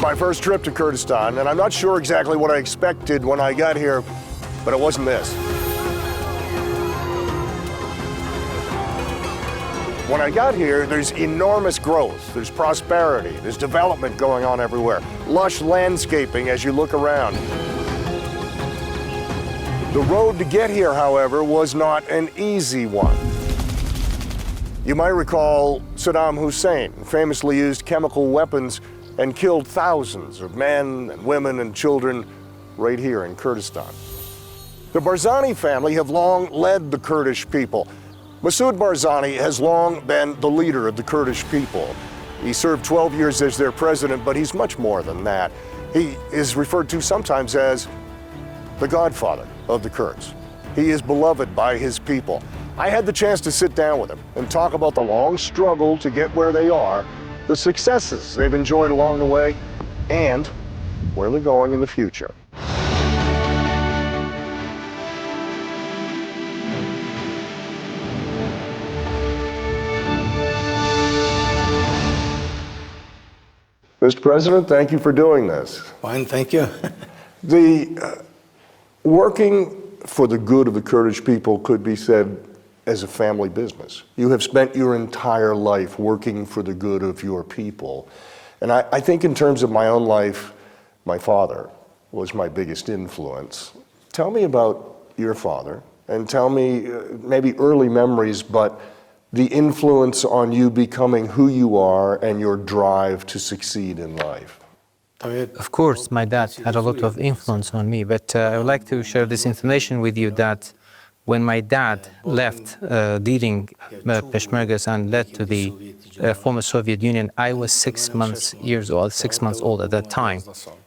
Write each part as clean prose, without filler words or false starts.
my first trip to Kurdistan, and I'm not sure exactly what I expected when I got here, but it wasn't this. When I got here, there's enormous growth, there's prosperity, there's development going on everywhere, lush landscaping as you look around. The road to get here, however, was not an easy one. You might recall Saddam Hussein famously used chemical weapons and killed thousands of men and women and children right here in Kurdistan. The Barzani family have long led the Kurdish people. Masoud Barzani has long been the leader of the Kurdish people. He served 12 years as their president, but he's much more than that. He is referred to sometimes as the godfather of the Kurds. He is beloved by his people. I had the chance to sit down with him and talk about the long struggle to get where they are, the successes they've enjoyed along the way, and where they're going in the future. Mr. President, thank you for doing this. Fine, thank you. Working for the good of the Kurdish people could be said as a family business. You have spent your entire life working for the good of your people. And I think in terms of my own life, my father was my biggest influence. Tell me about your father, and tell me maybe early memories, but the influence on you becoming who you are and your drive to succeed in life. Of course, my dad had a lot of influence on me, but I would like to share this information with you that when my dad left leading Peshmergas and led to the former Soviet Union, I was 6 months old at that time.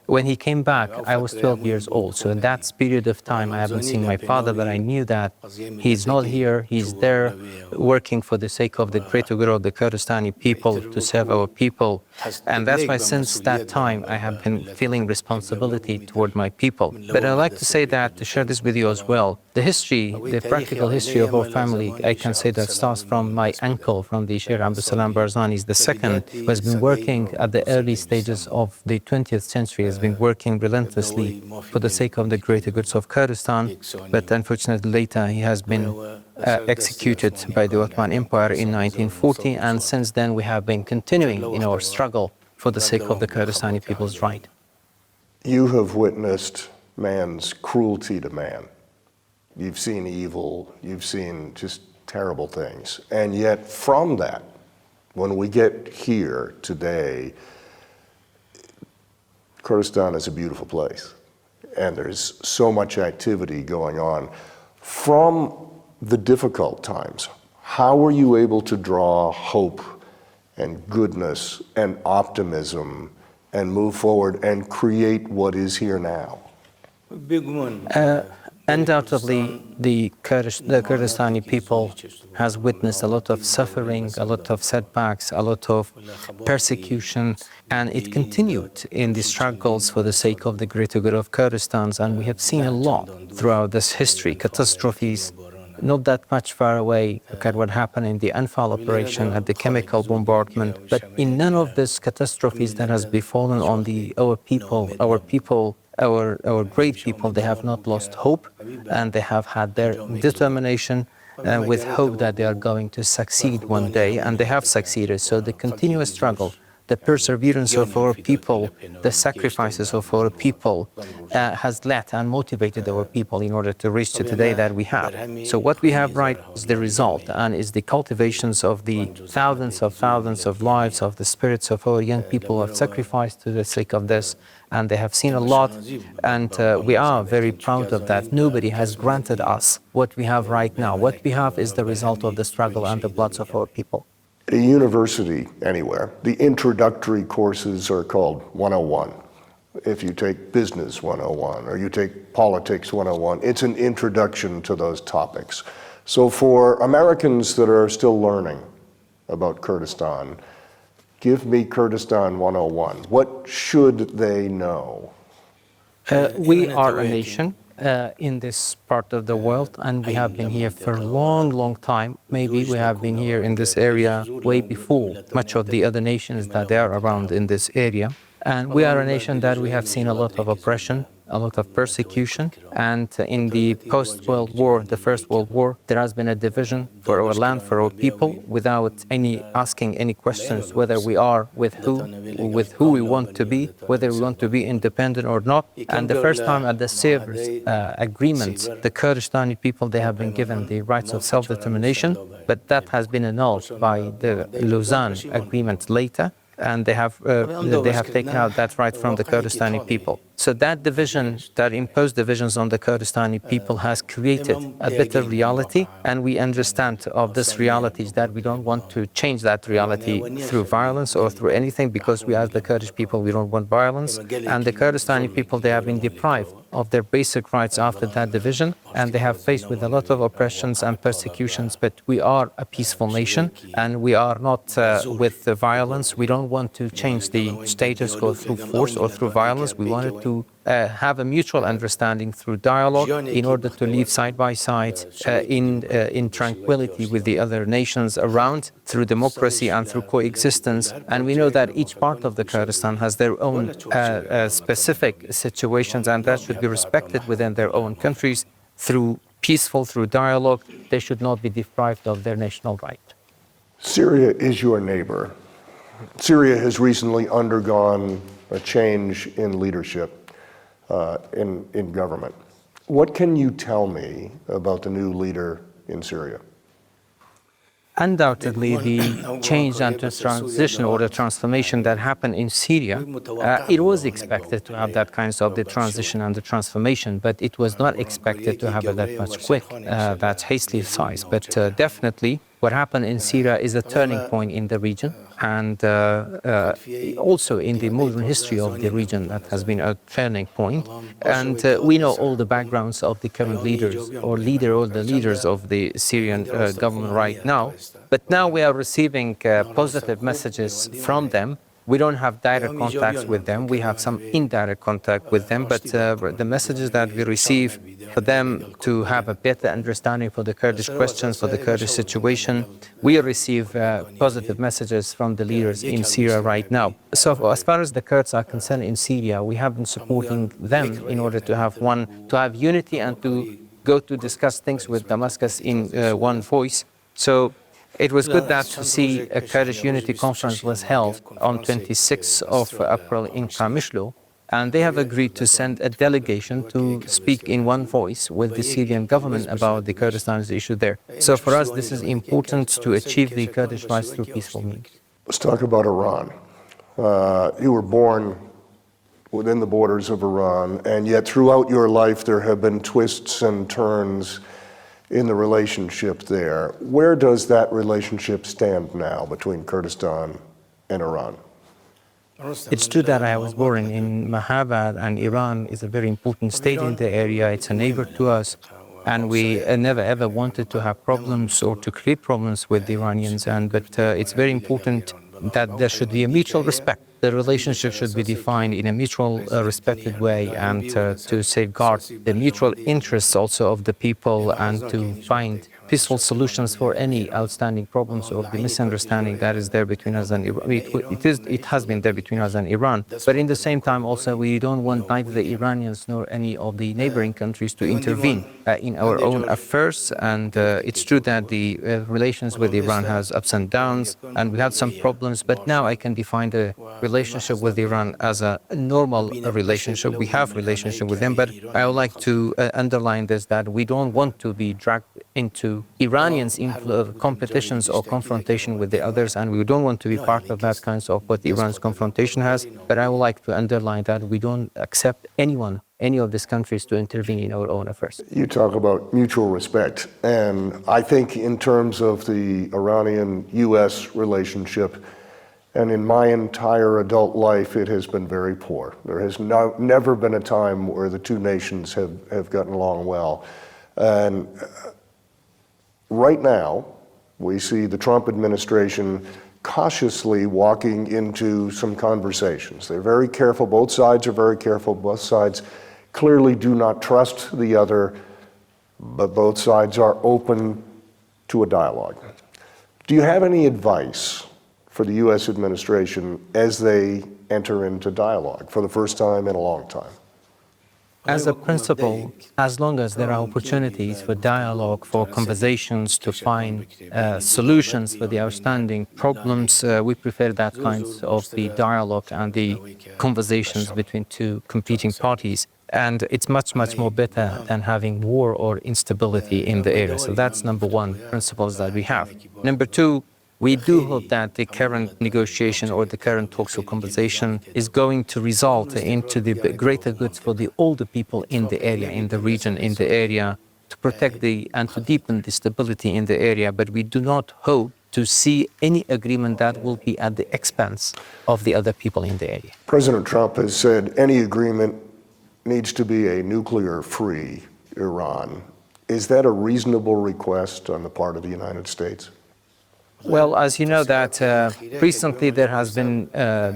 When he came back, I was 12 years old. So in that period of time, I haven't seen my father, but I knew that he's not here. He's there working for the sake of the greater good of the Kurdistani people, to serve our people. And that's why since that time, I have been feeling responsibility toward my people. But I'd like to say that, to share this with you as well, the history, the practical history of our family, I can say that starts from my uncle, from the Sheikh Abdulsalam Barzani, is the second, who has been working at the early stages of the 20th century, has been working relentlessly for the sake of the greater goods of Kurdistan, but unfortunately later he has been executed by the Ottoman Empire in 1940, and since then we have been continuing in our struggle for the sake of the Kurdistani people's right. You have witnessed man's cruelty to man. You've seen evil, you've seen just terrible things. And yet from that, when we get here today, Kurdistan is a beautiful place, and there's so much activity going on. From the difficult times, how were you able to draw hope and goodness and optimism and move forward and create what is here now? Undoubtedly, the Kurdistani people has witnessed a lot of suffering, a lot of setbacks, a lot of persecution, and it continued in the struggles for the sake of the greater good of Kurdistan. And we have seen a lot throughout this history, catastrophes, not that much far away. Look at what happened in the Anfal operation, at the chemical bombardment. But in none of these catastrophes that has befallen on our great people, they have not lost hope, and they have had their determination with hope that they are going to succeed one day, and they have succeeded. So the continuous struggle, the perseverance of our people, the sacrifices of our people has led and motivated our people in order to reach to today that we have. So what we have right is the result, and is the cultivations of the thousands of lives of the spirits of our young people who have sacrificed to the sake of this, and they have seen a lot, and we are very proud of that. Nobody has granted us what we have right now. What we have is the result of the struggle and the bloods of our people. At a university anywhere, the introductory courses are called 101. If you take Business 101 or you take Politics 101, it's an introduction to those topics. So for Americans that are still learning about Kurdistan, give me Kurdistan 101. What should they know? We are a nation in this part of the world, and we have been here for a long time. Maybe we have been here in this area way before much of the other nations that they are around in this area. And we are a nation that we have seen a lot of oppression, a lot of persecution. And in the post-World War, the First World War, there has been a division for our land, for our people, without asking any questions whether we are with who we want to be, whether we want to be independent or not. And the first time at the Sevres agreement, the Kurdistani people, they have been given the rights of self-determination, but that has been annulled by the Lausanne agreement later. And they have taken out that right from the Kurdistani people. So that division, that imposed divisions on the Kurdistani people has created a bitter reality, and we understand of this reality that we don't want to change that reality through violence or through anything, because we as the Kurdish people, we don't want violence. And the Kurdistani people, they have been deprived of their basic rights after that division, and they have faced with a lot of oppressions and persecutions, but we are a peaceful nation, and we are not with the violence. We don't want to change the status quo through force or through violence. We wanted to have a mutual understanding through dialogue in order to live side by side in tranquility with the other nations around, through democracy and through coexistence. And we know that each part of the Kurdistan has their own specific situations, and that should be respected within their own countries through dialogue. They should not be deprived of their national right. Syria is your neighbor. Syria has recently undergone a change in leadership in government. What can you tell me about the new leader in Syria? Undoubtedly, the change and transition or the transformation that happened in Syria, it was expected to have that kind of the transition and the transformation, but it was not expected to have it that much quick, that hastily size. But definitely, what happened in Syria is a turning point in the region, and also in the modern history of the region, that has been a turning point. And we know all the backgrounds of the current leaders, or the leaders of the Syrian government right now. But now we are receiving positive messages from them. We don't have direct contacts with them. We have some indirect contact with them, but the messages that we receive for them to have a better understanding for the Kurdish questions, for the Kurdish situation, we receive positive messages from the leaders in Syria right now. So as far as the Kurds are concerned in Syria, we have been supporting them in order to have unity and to go to discuss things with Damascus in one voice. So it was good that to see a Kurdish Unity Conference was held on 26th of April in Kamishlo, and they have agreed to send a delegation to speak in one voice with the Syrian government about the Kurdistan's issue there. So for us, this is important to achieve the Kurdish rights through peaceful means. Let's talk about Iran. You were born within the borders of Iran, and yet throughout your life there have been twists and turns in the relationship there. Where does that relationship stand now between Kurdistan and Iran? It's true that I was born in Mahabad, and Iran is a very important state in the area. It's a neighbor to us, and we never ever wanted to have problems or to create problems with the Iranians. But it's very important that there should be a mutual respect. The relationship should be defined in a mutual respected way, and to safeguard the mutual interests also of the people, and to find peaceful solutions for any outstanding problems or the misunderstanding that is there between us and Iran. It has been there between us and Iran. But in the same time also, we don't want neither the Iranians nor any of the neighboring countries to intervene in our own affairs. And it's true that the relations with Iran has ups and downs, and we had some problems, but now I can define the relationship with Iran as a normal relationship. We have relationship with them, but I would like to underline this, that we don't want to be dragged into Iranians' competitions or confrontation with the others, and we don't want to be part of that kind of what Iran's confrontation has. But I would like to underline that we don't accept any of these countries to intervene in our own affairs. You talk about mutual respect, and I think in terms of the Iranian-U.S. relationship, and in my entire adult life, it has been very poor. There has never been a time where the two nations have gotten along well. And right now, we see the Trump administration cautiously walking into some conversations. They're very careful. Both sides are very careful. Both sides clearly do not trust the other, but both sides are open to a dialogue. Do you have any advice for for the U.S. administration as they enter into dialogue for the first time in a long time? As a principle, as long as there are opportunities for dialogue, for conversations, to find solutions for the outstanding problems, we prefer that kinds of the dialogue and the conversations between two competing parties. And it's much, much more better than having war or instability in the area. So that's number one principles that we have. Number two, we do hope that the current negotiation or the current talks or conversation is going to result into the greater goods for all the people in the area, in the region, in the area, to protect and to deepen the stability in the area. But we do not hope to see any agreement that will be at the expense of the other people in the area. President Trump has said any agreement needs to be a nuclear-free Iran. Is that a reasonable request on the part of the United States? Well, as you know that recently there has been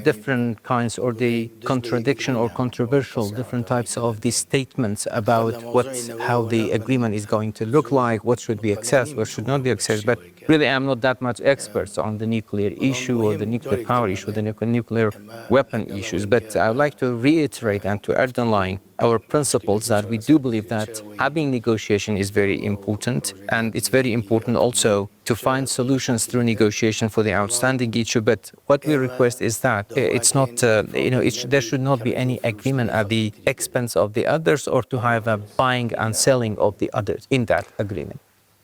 different kinds or the contradiction or controversial different types of these statements about how the agreement is going to look like, what should be accessed, what should not be accessed. But really, I'm not that much expert on the nuclear issue or the nuclear power issue, the nuclear weapon issues. But I would like to reiterate and to underline our principles that we do believe that having negotiation is very important, and it's very important also to find solutions through negotiation for the outstanding issue. But what we request is that it's not, there should not be any agreement at the expense of the others or to have a buying and selling of the others in that agreement.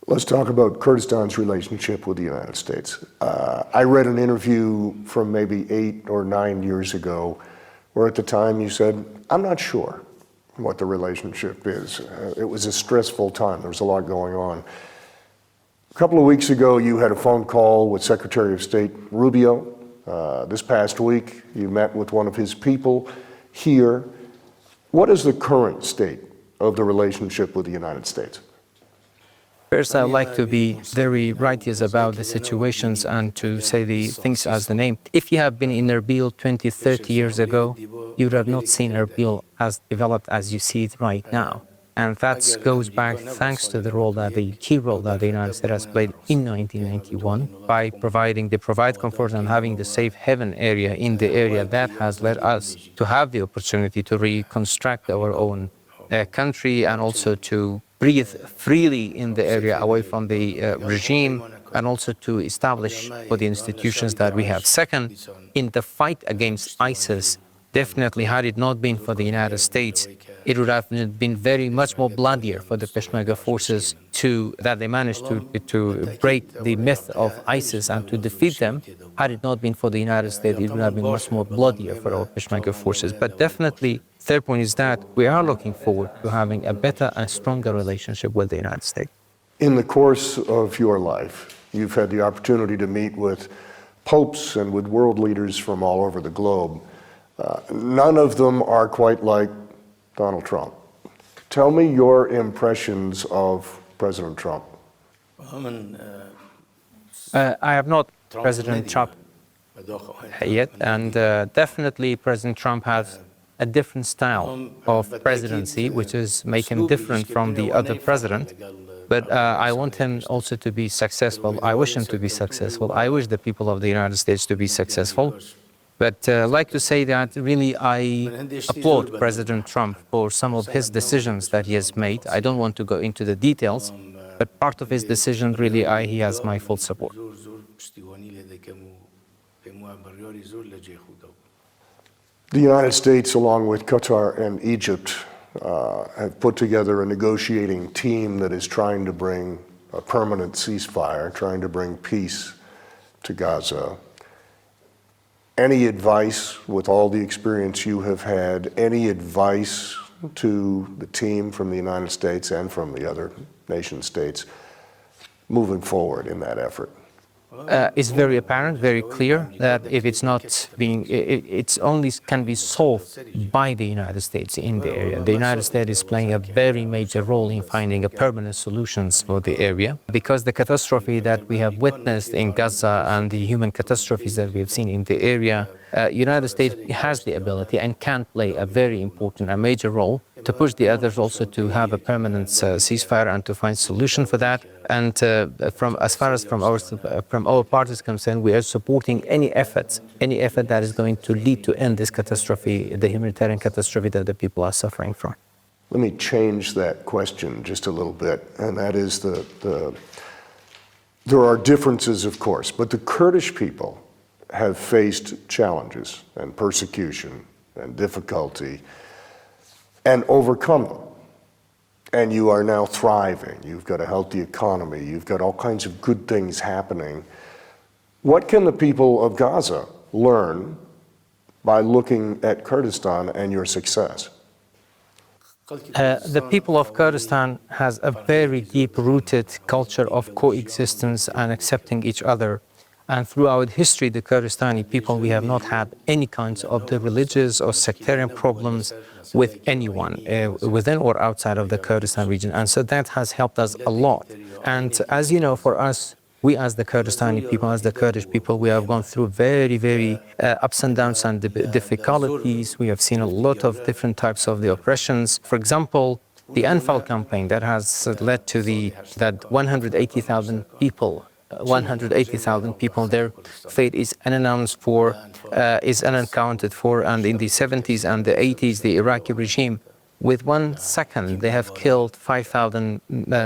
Let's talk about Kurdistan's relationship with the United States. I read an interview from maybe 8 or 9 years ago where at the time you said, I'm not sure what the relationship is. It was a stressful time. There was a lot going on. A couple of weeks ago, you had a phone call with Secretary of State Rubio. This past week, you met with one of his people here. What is the current state of the relationship with the United States? First, I would like to be very righteous about the situations and to say the things as the name. If you have been in Erbil 20, 30 years ago, you would have not seen Erbil as developed as you see it right now. And that goes back thanks to the key role that the United States has played in 1991 by provide comfort and having the safe haven area in the area that has led us to have the opportunity to reconstruct our own country and also to breathe freely in the area away from the regime and also to establish for the institutions that we have. Second, in the fight against ISIS, definitely had it not been for the United States, it would have been very much more bloodier for the Peshmerga forces that they managed to break the myth of ISIS and to defeat them. Had it not been for the United States, it would have been much more bloodier for our Peshmerga forces. But definitely, third point is that we are looking forward to having a better and stronger relationship with the United States. In the course of your life, you've had the opportunity to meet with popes and with world leaders from all over the globe. None of them are quite like Donald Trump. Tell me your impressions of President Trump. I have not President Trump yet, and definitely President Trump has a different style of presidency, which is make him different from the other president. But I want him also to be successful. I wish him to be successful. I wish the people of the United States to be successful. But I'd like to say that really I applaud President Trump for some of his decisions that he has made. I don't want to go into the details, but part of his decision really he has my full support. The United States, along with Qatar and Egypt, have put together a negotiating team that is trying to bring a permanent ceasefire, trying to bring peace to Gaza. Any advice, with all the experience you have had, any advice to the team from the United States and from the other nation states moving forward in that effort? It's very apparent, very clear that if it's not being, it's only can be solved by the United States in the area. The United States is playing a very major role in finding a permanent solutions for the area because the catastrophe that we have witnessed in Gaza and the human catastrophes that we have seen in the area, United States has the ability and can play a very important, a major role to push the others also to have a permanent ceasefire and to find solution for that. And as far as from our part is concerned, we are supporting any effort that is going to lead to end this catastrophe, the humanitarian catastrophe that the people are suffering from. Let me change that question just a little bit, and that is there are differences, of course, but the Kurdish people have faced challenges and persecution and difficulty and overcome them. And you are now thriving. You've got a healthy economy. You've got all kinds of good things happening. What can the people of Gaza learn by looking at Kurdistan and your success? The people of Kurdistan has a very deep-rooted culture of coexistence and accepting each other. And throughout history, the Kurdistani people, we have not had any kinds of the religious or sectarian problems with anyone within or outside of the Kurdistan region. And so that has helped us a lot. And as you know, for us, we as the Kurdistani people, as the Kurdish people, we have gone through very, very ups and downs and difficulties. We have seen a lot of different types of the oppressions. For example, the Anfal campaign that has led to that 180,000 people, their fate is unannounced for, is unaccounted for, and in the 70s and the 80s, the Iraqi regime, with 1 second, they have killed 5,000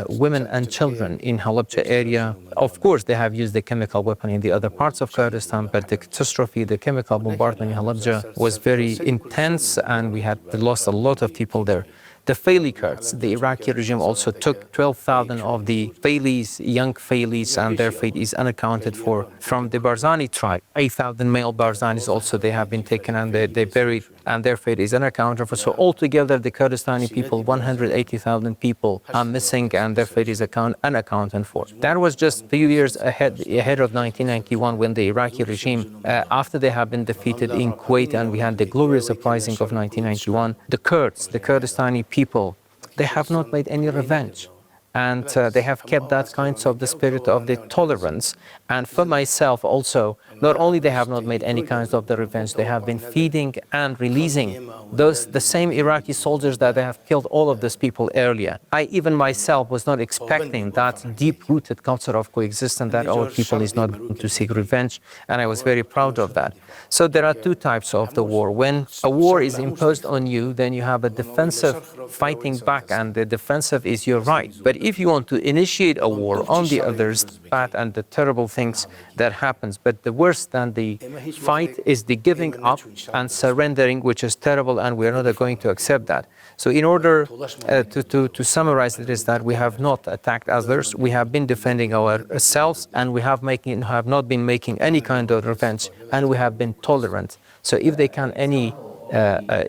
women and children in Halabja area. Of course, they have used the chemical weapon in the other parts of Kurdistan, but the catastrophe, the chemical bombardment in Halabja was very intense, and we had lost a lot of people there. The Faili Kurds, the Iraqi regime also took 12,000 of the Failis, young Failis, and their fate is unaccounted for. From the Barzani tribe, 8,000 male Barzanis also, they have been taken and they buried, and their fate is unaccounted for. So altogether, the Kurdistani people, 180,000 people are missing, and their fate is unaccounted for. That was just a few years ahead of 1991, when the Iraqi regime, after they have been defeated in Kuwait, and we had the glorious uprising of 1991, the Kurds, the Kurdistani people, they have not made any revenge. And they have kept that kind of the spirit of the tolerance. And for myself also, not only they have not made any kinds of the revenge, they have been feeding and releasing the same Iraqi soldiers that they have killed all of these people earlier. I even myself was not expecting that deep-rooted culture of coexistence that our people is not going to seek revenge, and I was very proud of that. So there are two types of the war. When a war is imposed on you, then you have a defensive fighting back, and the defensive is your right. But if you want to initiate a war on the others, bad and the terrible things that happens, but the worse than the fight is the giving up and surrendering, which is terrible, and we are not going to accept that. So in order to summarize it, is that we have not attacked others, we have been defending ourselves, and we have not been making any kind of revenge, and we have been tolerant. So if they can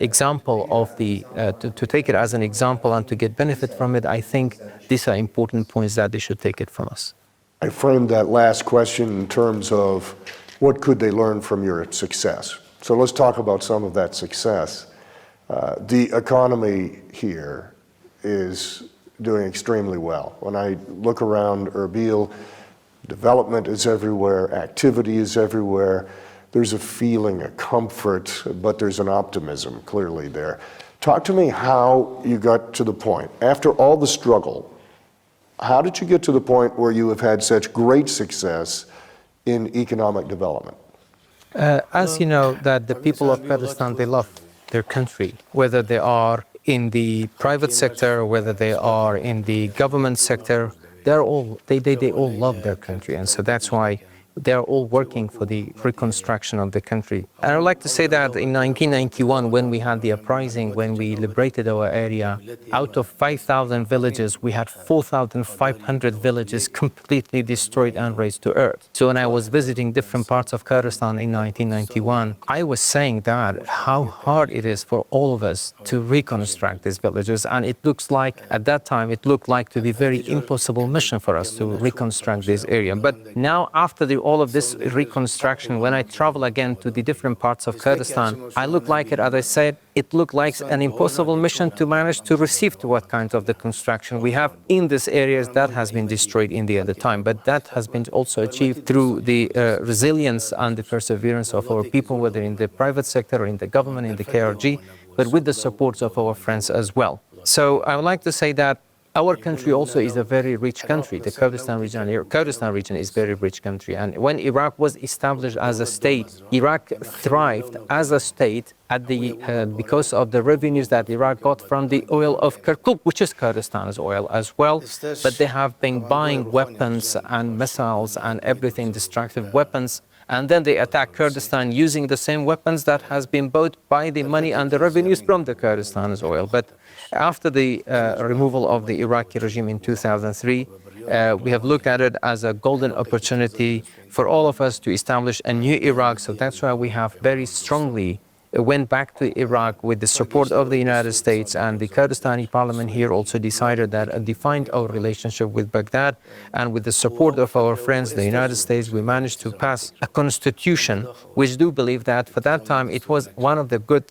example of to take it as an example and to get benefit from it, I think these are important points that they should take it from us. I framed that last question in terms of what could they learn from your success. So let's talk about some of that success. The economy here is doing extremely well. When I look around Erbil, development is everywhere, activity is everywhere. There's a feeling, a comfort, but there's an optimism clearly there. Talk to me how you got to the point. After all the struggle, how did you get to the point where you have had such great success in economic development? As you know, that the people of Kurdistan, they love their country, whether they are in the private sector, whether they are in the government sector, they all love their country, and so that's why they are all working for the reconstruction of the country. And I would like to say that in 1991, when we had the uprising, when we liberated our area, out of 5,000 villages, we had 4,500 villages completely destroyed and razed to earth. So when I was visiting different parts of Kurdistan in 1991, I was saying that how hard it is for all of us to reconstruct these villages. And it looks like, at that time, it looked like to be a very impossible mission for us to reconstruct this area. But now, after all of this reconstruction, when I travel again to the different parts of Kurdistan, I look like it, as I said, it looked like an impossible mission to manage to receive to what kind of the construction we have in these areas that has been destroyed in the other time. But that has been also achieved through the resilience and the perseverance of our people, whether in the private sector or in the government, in the KRG. but with the support of our friends as well. So I would like to say that our country also is a very rich country. The Kurdistan region is a very rich country. And when Iraq was established as a state, Iraq thrived as a state because of the revenues that Iraq got from the oil of Kirkuk, which is Kurdistan's oil as well. But they have been buying weapons and missiles and everything, destructive weapons. And then they attack Kurdistan using the same weapons that has been bought by the money and the revenues from the Kurdistan's oil. But after the removal of the Iraqi regime in 2003, we have looked at it as a golden opportunity for all of us to establish a new Iraq. So that's why we have very strongly went back to Iraq with the support of the United States, and the Kurdistani parliament here also decided that and defined our relationship with Baghdad, and with the support of our friends, the United States, we managed to pass a constitution, which do believe that for that time it was one of the good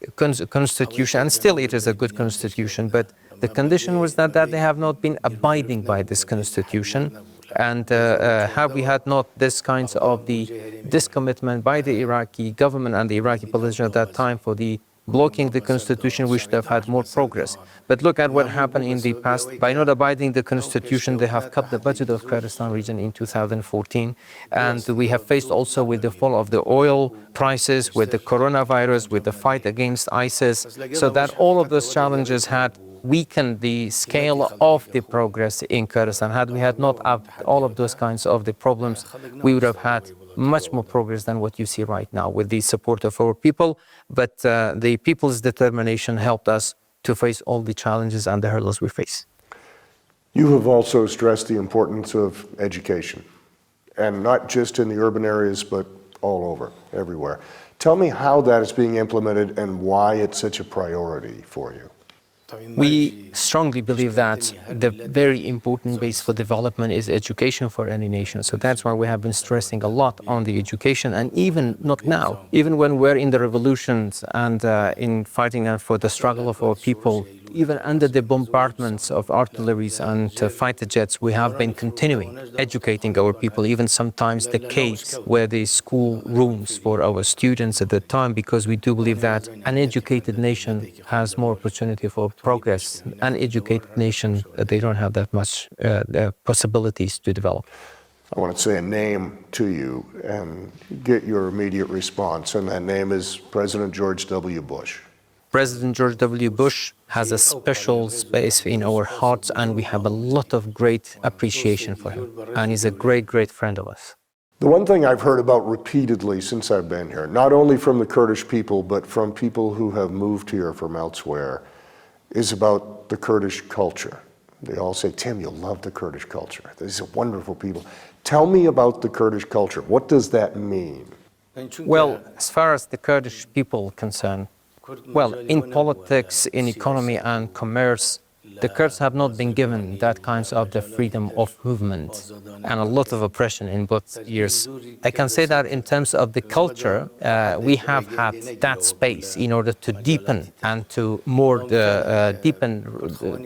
constitution, and still it is a good constitution, but the condition was that they have not been abiding by this constitution. And have we had not this kinds of this commitment by the Iraqi government and the Iraqi politicians at that time for the blocking the constitution, we should have had more progress. But look at what happened in the past. By not abiding the constitution, they have cut the budget of Kurdistan region in 2014. And we have faced also with the fall of the oil prices, with the coronavirus, with the fight against ISIS, so that all of those challenges had weakened the scale of the progress in Kurdistan. Had we had not all of those kinds of the problems, we would have had much more progress than what you see right now with the support of our people. But the people's determination helped us to face all the challenges and the hurdles we face. You have also stressed the importance of education, and not just in the urban areas, but all over, everywhere. Tell me how that is being implemented and why it's such a priority for you. We strongly believe that the very important base for development is education for any nation. So that's why we have been stressing a lot on the education, and even not now, even when we're in the revolutions and in fighting for the struggle of our people, even under the bombardments of artilleries and fighter jets, we have been continuing educating our people, even sometimes the caves where the school rooms for our students at the time, because we do believe that an educated nation has more opportunity for progress. An educated nation, they don't have that much possibilities to develop. I want to say a name to you and get your immediate response, and that name is President George W. Bush. President George W. Bush has a special space in our hearts, and we have a lot of great appreciation for him. And he's a great, great friend of us. The one thing I've heard about repeatedly since I've been here, not only from the Kurdish people, but from people who have moved here from elsewhere, is about the Kurdish culture. They all say, Tim, you'll love the Kurdish culture. These are wonderful people. Tell me about the Kurdish culture. What does that mean? Well, as far as the Kurdish people are concerned, well, in politics, in economy and commerce, the Kurds have not been given that kinds of the freedom of movement and a lot of oppression in both years. I can say that in terms of the culture, we have had that space in order to deepen and to more deepen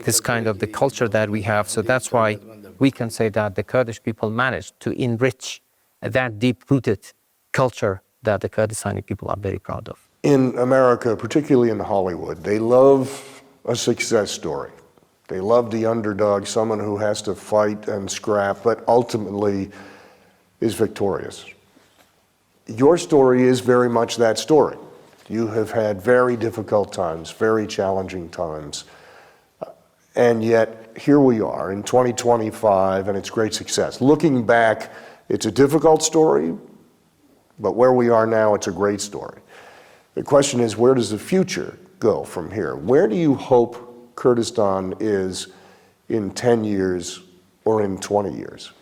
this kind of the culture that we have. So that's why we can say that the Kurdish people managed to enrich that deep-rooted culture that the Kurdistani people are very proud of. In America, particularly in Hollywood, they love a success story. They love the underdog, someone who has to fight and scrap, but ultimately is victorious. Your story is very much that story. You have had very difficult times, very challenging times, and yet here we are in 2025, and it's great success. Looking back, it's a difficult story, but where we are now, it's a great story. The question is, where does the future go from here? Where do you hope Kurdistan is in 10 years or in 20 years?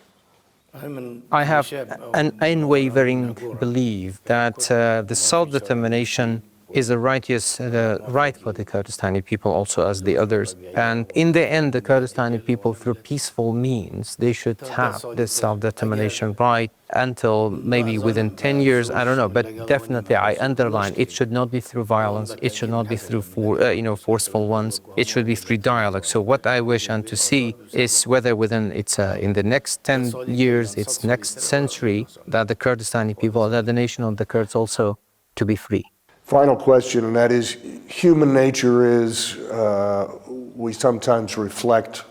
I have an unwavering belief that the self-determination is a right for the Kurdistani people also as the others. And in the end, the Kurdistani people, through peaceful means, they should have this self-determination right until maybe within 10 years, I don't know, but definitely I underline, it should not be through violence, it should not be through forceful ones, it should be through dialogue. So what I wish and to see is whether within in the next 10 years, it's next century, that the Kurdistani people, that the nation of the Kurds also to be free. Final question, and that is, human nature is, we sometimes reflect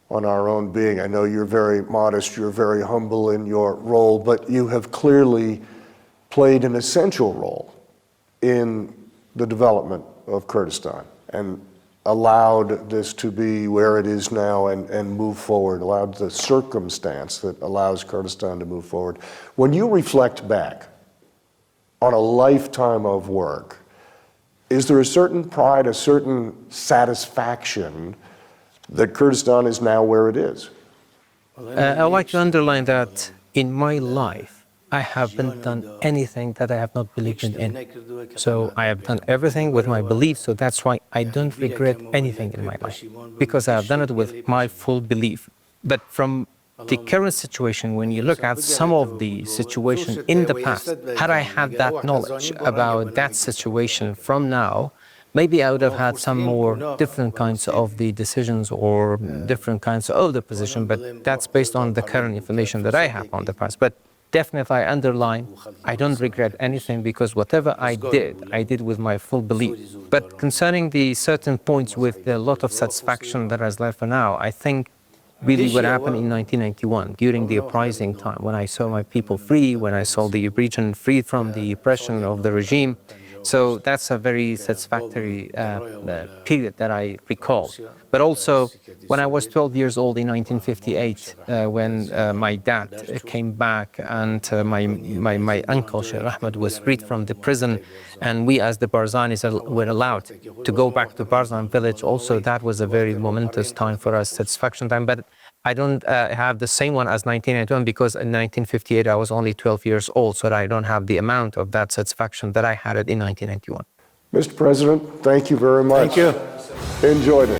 on our own being. I know you're very modest, you're very humble in your role, but you have clearly played an essential role in the development of Kurdistan and allowed this to be where it is now and move forward, allowed the circumstance that allows Kurdistan to move forward. When you reflect back on a lifetime of work, is there a certain pride, a certain satisfaction that Kurdistan is now where it is? I would like to underline that in my life, I haven't done anything that I have not believed in. So I have done everything with my belief, so that's why I don't regret anything in my life, because I have done it with my full belief. But from the current situation, when you look at some of the situation in the past, had I had that knowledge about that situation from now, maybe I would have had some more different kinds of the decisions or different kinds of the position, but that's based on the current information that I have on the past. But definitely, I underline, I don't regret anything, because whatever I did with my full belief. But concerning the certain points with a lot of satisfaction that has left for now, I think really what happened in 1991 during the uprising time, when I saw my people free, when I saw the region free from the oppression of the regime. So that's a very satisfactory period that I recall. But also, when I was 12 years old in 1958, when my dad came back and my uncle, Sheikh Ahmed, was freed from the prison, and we as the Barzanis were allowed to go back to Barzani village, also that was a very momentous time for us, satisfaction time. But I don't have the same one as 1991, because in 1958 I was only 12 years old, so I don't have the amount of that satisfaction that I had it in 1991. Mr. President, thank you very much. Thank you. Enjoyed it.